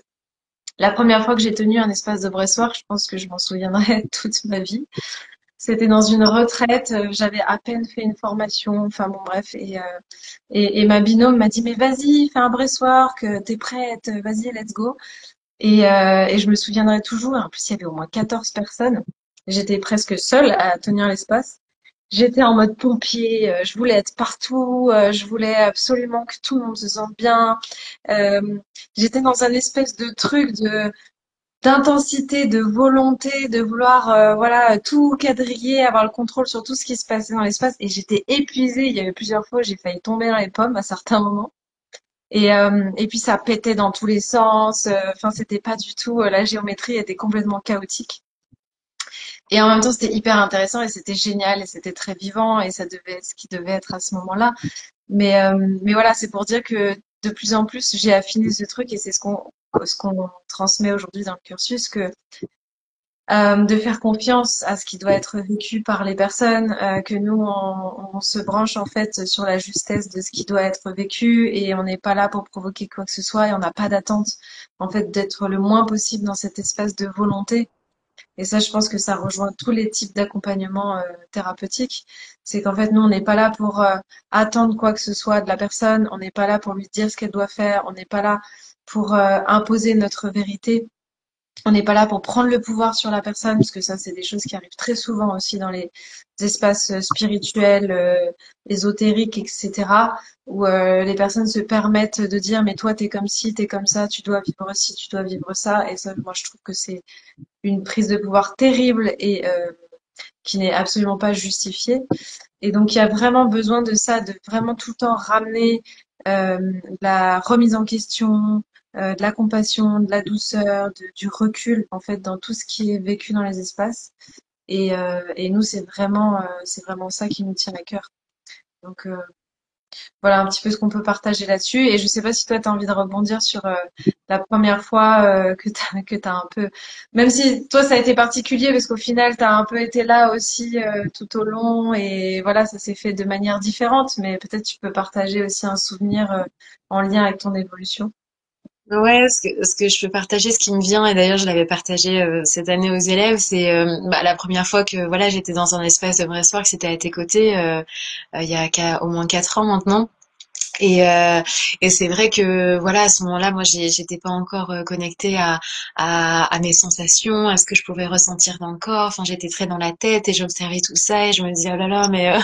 Speaker 1: la première fois que j'ai tenu un espace de breathwork, je pense que je m'en souviendrai toute ma vie. C'était dans une retraite, j'avais à peine fait une formation, enfin bon bref, et ma binôme m'a dit mais vas-y, fais un breathwork, t'es prête, vas-y, let's go. Et je me souviendrai toujours, en plus il y avait au moins 14 personnes, j'étais presque seule à tenir l'espace. J'étais en mode pompier, je voulais être partout, je voulais absolument que tout le monde se sente bien. Euh, J'étais dans un espèce de truc de d'intensité, de volonté, de vouloir voilà tout quadriller, avoir le contrôle sur tout ce qui se passait dans l'espace. Et j'étais épuisée. Il y avait plusieurs fois, j'ai failli tomber dans les pommes à certains moments. Et puis ça pétait dans tous les sens. Enfin, c'était pas du tout. La géométrie était complètement chaotique. Et en même temps, c'était hyper intéressant et c'était génial et c'était très vivant et ça devait être ce qui devait être à ce moment-là. Mais voilà, c'est pour dire que de plus en plus, j'ai affiné ce truc et c'est ce qu'on transmet aujourd'hui dans le cursus, que de faire confiance à ce qui doit être vécu par les personnes, que nous, on se branche en fait sur la justesse de ce qui doit être vécu et on n'est pas là pour provoquer quoi que ce soit et on n'a pas d'attente en fait d'être le moins possible dans cet espace de volonté. Et ça, je pense que ça rejoint tous les types d'accompagnement thérapeutique. C'est qu'en fait, nous, on n'est pas là pour attendre quoi que ce soit de la personne, on n'est pas là pour lui dire ce qu'elle doit faire, on n'est pas là pour imposer notre vérité. On n'est pas là pour prendre le pouvoir sur la personne, parce que ça, c'est des choses qui arrivent très souvent aussi dans les espaces spirituels, ésotériques, etc., où les personnes se permettent de dire, mais toi, t'es comme ci, t'es comme ça, tu dois vivre ci, tu dois vivre ça. Et ça, moi, je trouve que c'est une prise de pouvoir terrible et qui n'est absolument pas justifiée. Et donc, il y a vraiment besoin de ça, de vraiment tout le temps ramener la remise en question, de la compassion, de la douceur, du recul, en fait, dans tout ce qui est vécu dans les espaces. Et nous, c'est vraiment ça qui nous tient à cœur. Donc, voilà un petit peu ce qu'on peut partager là-dessus. Et je sais pas si toi, tu as envie de rebondir sur la première fois que t'as un peu... Même si toi, ça a été particulier parce qu'au final, tu as un peu été là aussi tout au long et voilà, ça s'est fait de manière différente. Mais peut-être tu peux partager aussi un souvenir en lien avec ton évolution.
Speaker 2: Ouais, ce que je peux partager, ce qui me vient, et d'ailleurs je l'avais partagé cette année aux élèves, c'est la première fois que voilà j'étais dans un espace de breathwork, c'était à tes côtés, il y a au moins 4 ans maintenant. Et c'est vrai que voilà à ce moment-là, moi j'étais pas encore connectée à mes sensations, à ce que je pouvais ressentir dans le corps. Enfin, j'étais très dans la tête et j'observais tout ça et je me disais oh là là, mais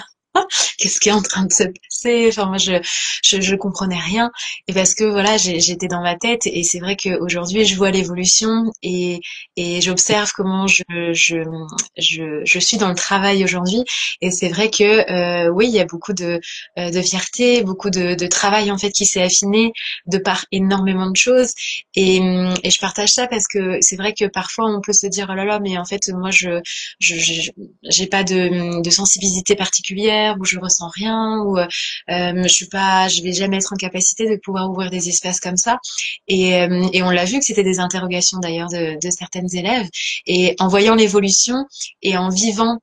Speaker 2: qu'est-ce qui est en train de se passer? Enfin, moi, je comprenais rien. Et parce que, voilà, j'étais dans ma tête. Et c'est vrai qu'aujourd'hui, je vois l'évolution et j'observe comment je suis dans le travail aujourd'hui. Et c'est vrai que, oui, il y a beaucoup de fierté, beaucoup de travail, en fait, qui s'est affiné de par énormément de choses. Et je partage ça parce que c'est vrai que parfois, on peut se dire, oh là là, mais en fait, moi, je j'ai pas de sensibilité particulière où je ressens rien ou je vais jamais être en capacité de pouvoir ouvrir des espaces comme ça et on l'a vu que c'était des interrogations d'ailleurs de certaines élèves et en voyant l'évolution et en vivant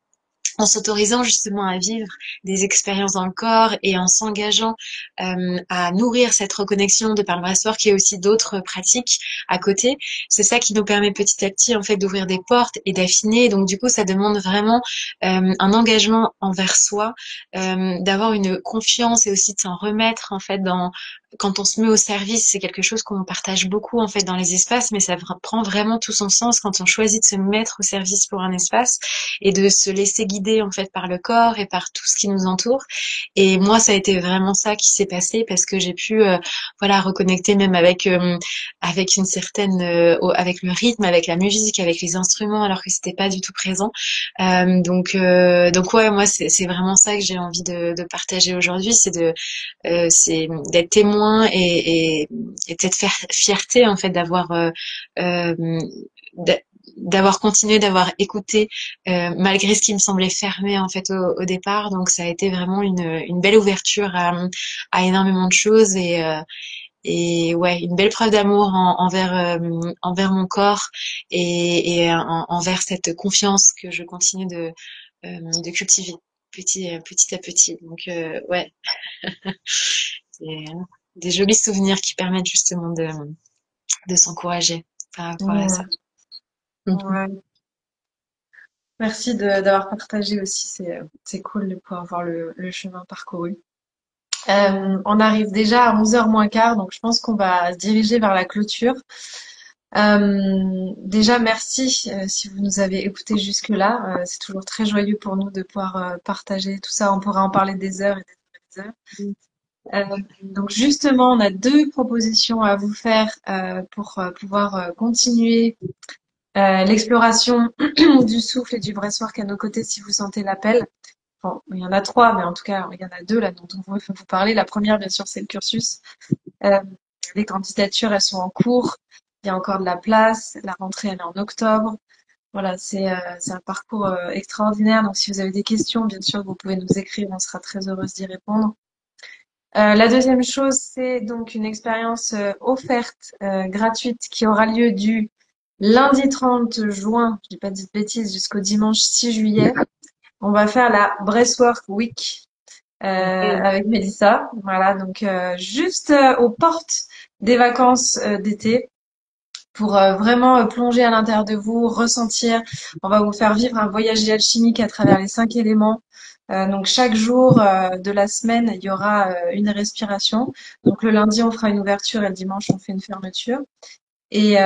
Speaker 2: en s'autorisant justement à vivre des expériences dans le corps et en s'engageant à nourrir cette reconnexion de par le breathwork et aussi d'autres pratiques à côté, c'est ça qui nous permet petit à petit en fait d'ouvrir des portes et d'affiner. Donc du coup, ça demande vraiment un engagement envers soi, d'avoir une confiance et aussi de s'en remettre en fait dans quand on se met au service, c'est quelque chose qu'on partage beaucoup en fait dans les espaces, mais ça prend vraiment tout son sens quand on choisit de se mettre au service pour un espace et de se laisser guider en fait par le corps et par tout ce qui nous entoure. Et moi, ça a été vraiment ça qui s'est passé parce que j'ai pu voilà reconnecter même avec une certaine avec le rythme, avec la musique, avec les instruments alors que c'était pas du tout présent. Donc ouais, moi c'est vraiment ça que j'ai envie de partager aujourd'hui, c'est d'être témoin et de cette fierté en fait euh, d'avoir continué, d'avoir écouté malgré ce qui me semblait fermé en fait au départ. Donc ça a été vraiment une belle ouverture à énormément de choses et ouais, une belle preuve d'amour envers mon corps et envers cette confiance que je continue de cultiver petit à petit. Donc ouais, c'est des jolis souvenirs qui permettent justement de s'encourager par rapport à ça.
Speaker 1: Mmh. Ouais. Merci d'avoir partagé aussi. C'est cool de pouvoir voir le chemin parcouru. On arrive déjà à 11h moins quart, donc je pense qu'on va se diriger vers la clôture. Déjà, merci si vous nous avez écoutés jusque-là. C'est toujours très joyeux pour nous de pouvoir partager tout ça. On pourra en parler des heures et des heures et des heures. Donc justement, on a deux propositions à vous faire pour pouvoir continuer l'exploration du souffle et du breathwork à nos côtés si vous sentez l'appel. Bon, il y en a trois, mais en tout cas, il y en a deux là dont on veut vous parler. La première, bien sûr, c'est le cursus. Euh, les candidatures, elles sont en cours. Il y a encore de la place. La rentrée, elle est en octobre. Voilà, c'est un parcours extraordinaire. Donc, si vous avez des questions, bien sûr, vous pouvez nous écrire. On sera très heureuse d'y répondre. La deuxième chose, c'est donc une expérience offerte, gratuite, qui aura lieu du lundi 30 juin, je dis pas de bêtises, jusqu'au dimanche 6 juillet. On va faire la Breathwork Week avec Mélissa. Voilà, donc juste aux portes des vacances d'été pour vraiment plonger à l'intérieur de vous, ressentir. On va vous faire vivre un voyage alchimique à travers les 5 éléments. Donc chaque jour de la semaine, il y aura une respiration. Donc le lundi, on fera une ouverture et le dimanche, on fait une fermeture. Et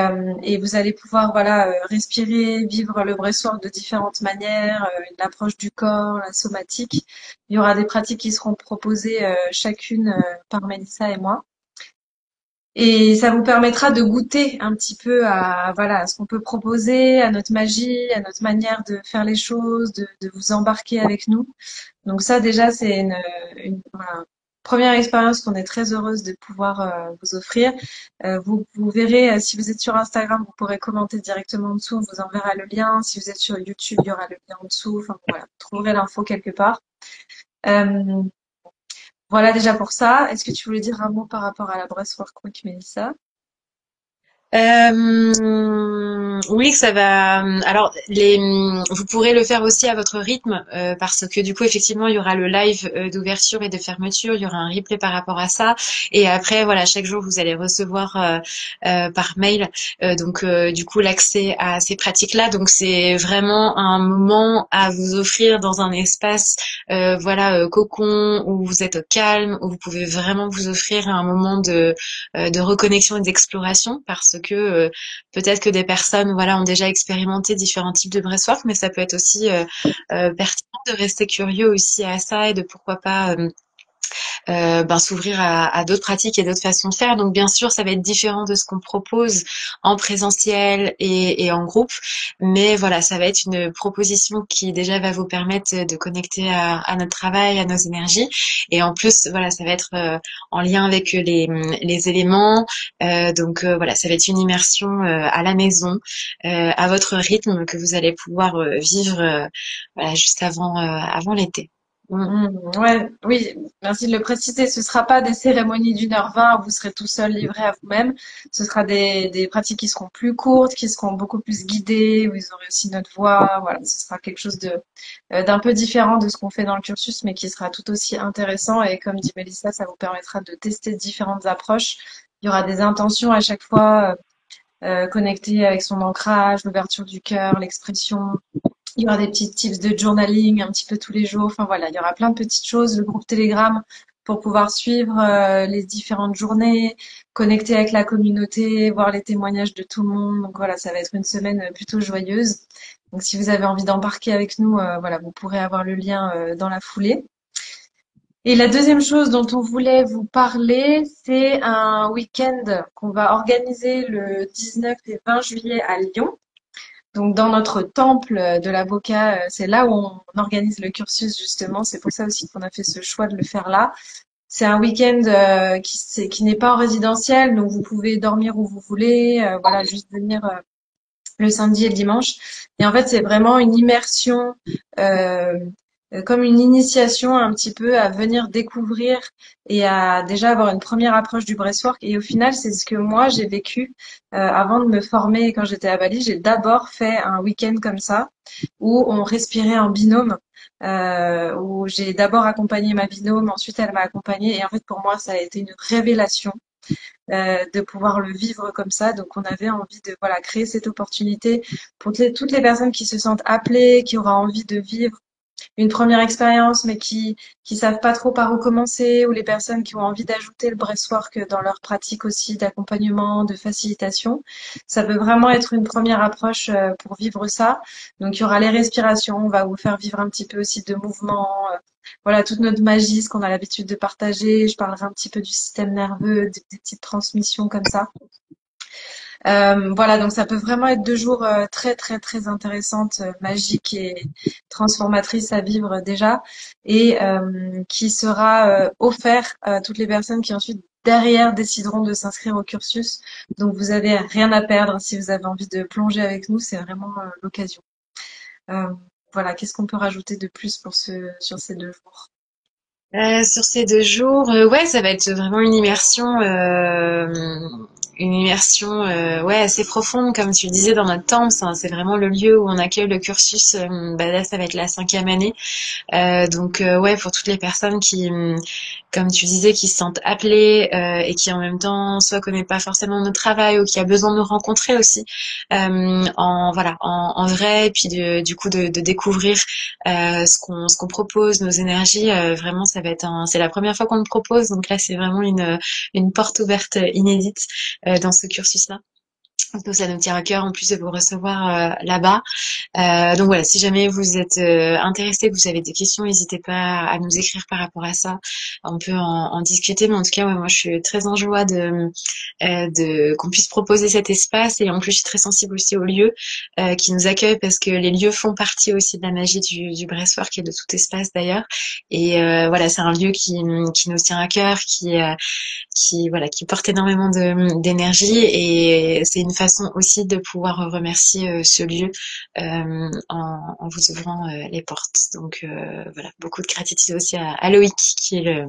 Speaker 1: vous allez pouvoir voilà respirer, vivre le breathwork de différentes manières, l'approche du corps, la somatique. Il y aura des pratiques qui seront proposées chacune par Mélissa et moi. Et ça vous permettra de goûter un petit peu à voilà à ce qu'on peut proposer, à notre magie, à notre manière de faire les choses, de vous embarquer avec nous. Donc ça déjà c'est voilà, première expérience qu'on est très heureuse de pouvoir vous offrir. Vous verrez si vous êtes sur Instagram, vous pourrez commenter directement en dessous, on vous enverra le lien. Si vous êtes sur YouTube, il y aura le lien en dessous. Enfin voilà, vous trouverez l'info quelque part. Euh, voilà déjà pour ça. Est-ce que tu voulais dire un mot par rapport à la Breathwork Week, Mélissa?
Speaker 2: Oui, ça va. Alors, vous pourrez le faire aussi à votre rythme, parce que du coup, effectivement, il y aura le live d'ouverture et de fermeture, il y aura un replay par rapport à ça, et après, voilà, chaque jour, vous allez recevoir par mail, du coup, l'accès à ces pratiques-là. Donc, c'est vraiment un moment à vous offrir dans un espace, cocon, où vous êtes au calme, où vous pouvez vraiment vous offrir un moment de reconnexion et d'exploration parce que peut-être que des personnes voilà ont déjà expérimenté différents types de breathwork, mais ça peut être aussi pertinent de rester curieux aussi à ça et de pourquoi pas s'ouvrir à d'autres pratiques et d'autres façons de faire. Donc bien sûr, ça va être différent de ce qu'on propose en présentiel et en groupe, mais voilà, ça va être une proposition qui déjà va vous permettre de connecter à notre travail, à nos énergies, et en plus, voilà, ça va être en lien avec les éléments. Voilà, ça va être une immersion à la maison, à votre rythme que vous allez pouvoir vivre voilà, juste avant l'été. Mm.
Speaker 1: Ouais, oui, merci de le préciser. Ce sera pas des cérémonies d'1h20 où vous serez tout seul livré à vous-même. Ce sera des pratiques qui seront plus courtes, qui seront beaucoup plus guidées, où ils aurez aussi notre voix. Voilà, ce sera quelque chose d'un peu différent de ce qu'on fait dans le cursus, mais qui sera tout aussi intéressant. Et comme dit Mélissa, ça vous permettra de tester différentes approches. Il y aura des intentions à chaque fois connectées avec son ancrage, l'ouverture du cœur, l'expression. Il y aura des petits tips de journaling un petit peu tous les jours. Enfin voilà, il y aura plein de petites choses. Le groupe Telegram pour pouvoir suivre les différentes journées, connecter avec la communauté, voir les témoignages de tout le monde. Donc voilà, ça va être une semaine plutôt joyeuse. Donc si vous avez envie d'embarquer avec nous, voilà, vous pourrez avoir le lien dans la foulée. Et la deuxième chose dont on voulait vous parler, c'est un week-end qu'on va organiser le 19 et 20 juillet à Lyon. Donc dans notre temple de l'avocat, c'est là où on organise le cursus justement. C'est pour ça aussi qu'on a fait ce choix de le faire là. C'est un week-end qui n'est pas en résidentiel, donc vous pouvez dormir où vous voulez. Voilà, juste venir le samedi et le dimanche. Et en fait, c'est vraiment une immersion euh, comme une initiation un petit peu à venir découvrir et à déjà avoir une première approche du breathwork. Et au final, c'est ce que moi j'ai vécu avant de me former quand j'étais à Bali. J'ai d'abord fait un week-end comme ça où on respirait en binôme, où j'ai d'abord accompagné ma binôme, ensuite elle m'a accompagnée. Et en fait, pour moi, ça a été une révélation de pouvoir le vivre comme ça. Donc, on avait envie de voilà créer cette opportunité pour toutes les personnes qui se sentent appelées, qui auront envie de vivre une première expérience, mais qui savent pas trop par où commencer, ou les personnes qui ont envie d'ajouter le breathwork dans leur pratique aussi d'accompagnement, de facilitation. Ça peut vraiment être une première approche pour vivre ça. Donc il y aura les respirations, on va vous faire vivre un petit peu aussi de mouvement, voilà toute notre magie, ce qu'on a l'habitude de partager. Je parlerai un petit peu du système nerveux, des petites transmissions comme ça. Voilà, donc ça peut vraiment être 2 jours très très très intéressantes, magiques et transformatrices à vivre déjà, et qui sera offert à toutes les personnes qui ensuite derrière décideront de s'inscrire au cursus. Donc vous avez rien à perdre si vous avez envie de plonger avec nous, c'est vraiment l'occasion. Euh, voilà, qu'est-ce qu'on peut rajouter de plus pour sur ces 2 jours?
Speaker 2: Sur ces 2 jours, ouais, ça va être vraiment une immersion, ouais, assez profonde, comme tu le disais dans notre temple. C'est vraiment le lieu où on accueille le cursus. Bah là, ça va être la 5e année. Donc ouais, pour toutes les personnes qui, comme tu disais, qui se sentent appelées et qui en même temps soit connaissent pas forcément notre travail ou qui a besoin de nous rencontrer aussi en voilà en vrai, et puis du coup de découvrir ce qu'on propose, nos énergies. Vraiment, c'est la première fois qu'on le propose, donc là c'est vraiment une porte ouverte inédite dans ce cursus-là. Donc ça nous tient à cœur en plus de vous recevoir là-bas. Donc voilà, si jamais vous êtes intéressé, que vous avez des questions, n'hésitez pas à nous écrire par rapport à ça. On peut en discuter, mais en tout cas, ouais, moi, je suis très en joie de qu'on puisse proposer cet espace, et en plus, je suis très sensible aussi aux lieux qui nous accueillent, parce que les lieux font partie aussi de la magie du breathwork et de tout espace d'ailleurs. Et voilà, c'est un lieu qui nous tient à cœur, qui porte énormément d'énergie, et c'est une façon aussi de pouvoir remercier ce lieu en vous ouvrant les portes. Donc voilà, beaucoup de gratitude aussi à Loïc, qui est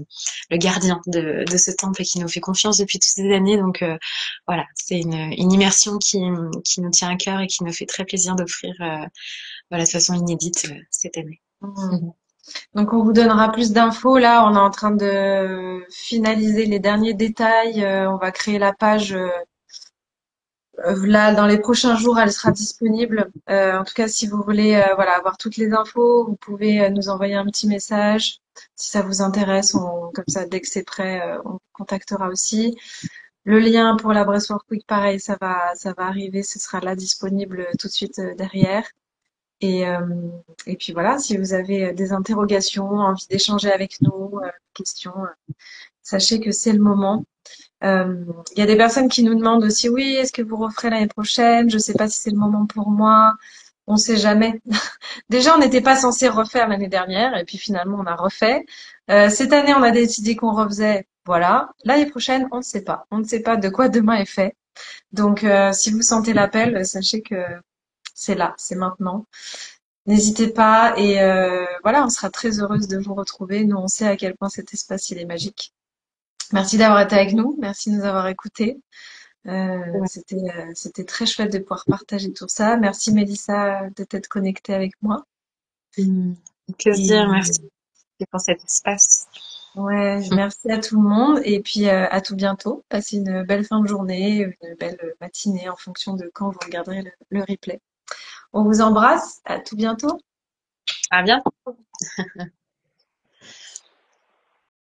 Speaker 2: le gardien de ce temple et qui nous fait confiance depuis toutes ces années. Donc voilà, c'est une immersion qui nous tient à cœur et qui nous fait très plaisir d'offrir voilà, de façon inédite cette année.
Speaker 1: Mhm. Donc on vous donnera plus d'infos. Là, on est en train de finaliser les derniers détails. On va créer la page. Là, dans les prochains jours, elle sera disponible. En tout cas, si vous voulez, voilà, avoir toutes les infos, vous pouvez nous envoyer un petit message. Si ça vous intéresse, comme ça, dès que c'est prêt, on vous contactera aussi. Le lien pour la Breastwork Week, pareil, ça va arriver. Ce sera là disponible tout de suite derrière. Et, euh, et puis voilà, si vous avez des interrogations, envie d'échanger avec nous, questions, sachez que c'est le moment. Euh, Il y a des personnes qui nous demandent aussi, oui, est-ce que vous referez l'année prochaine? Je sais pas si c'est le moment pour moi. On sait jamais. Déjà, on n'était pas censé refaire l'année dernière, et puis finalement, on a refait. Cette année, on a décidé qu'on refaisait. Voilà. L'année prochaine, on ne sait pas. On ne sait pas de quoi demain est fait. Donc, si vous sentez l'appel, sachez que c'est là, c'est maintenant. N'hésitez pas, et voilà, on sera très heureuse de vous retrouver. Nous, on sait à quel point cet espace, il est magique. Merci d'avoir été avec nous. Merci de nous avoir écoutés. C'était très chouette de pouvoir partager tout ça. Merci Mélissa de t'être connectée avec moi.
Speaker 2: Mm. Plaisir,
Speaker 1: Et
Speaker 2: merci pour cet espace.
Speaker 1: ouais, merci à tout le monde, et puis à tout bientôt. Passez une belle fin de journée, une belle matinée en fonction de quand vous regarderez le replay. On vous embrasse. À tout bientôt.
Speaker 2: À bientôt.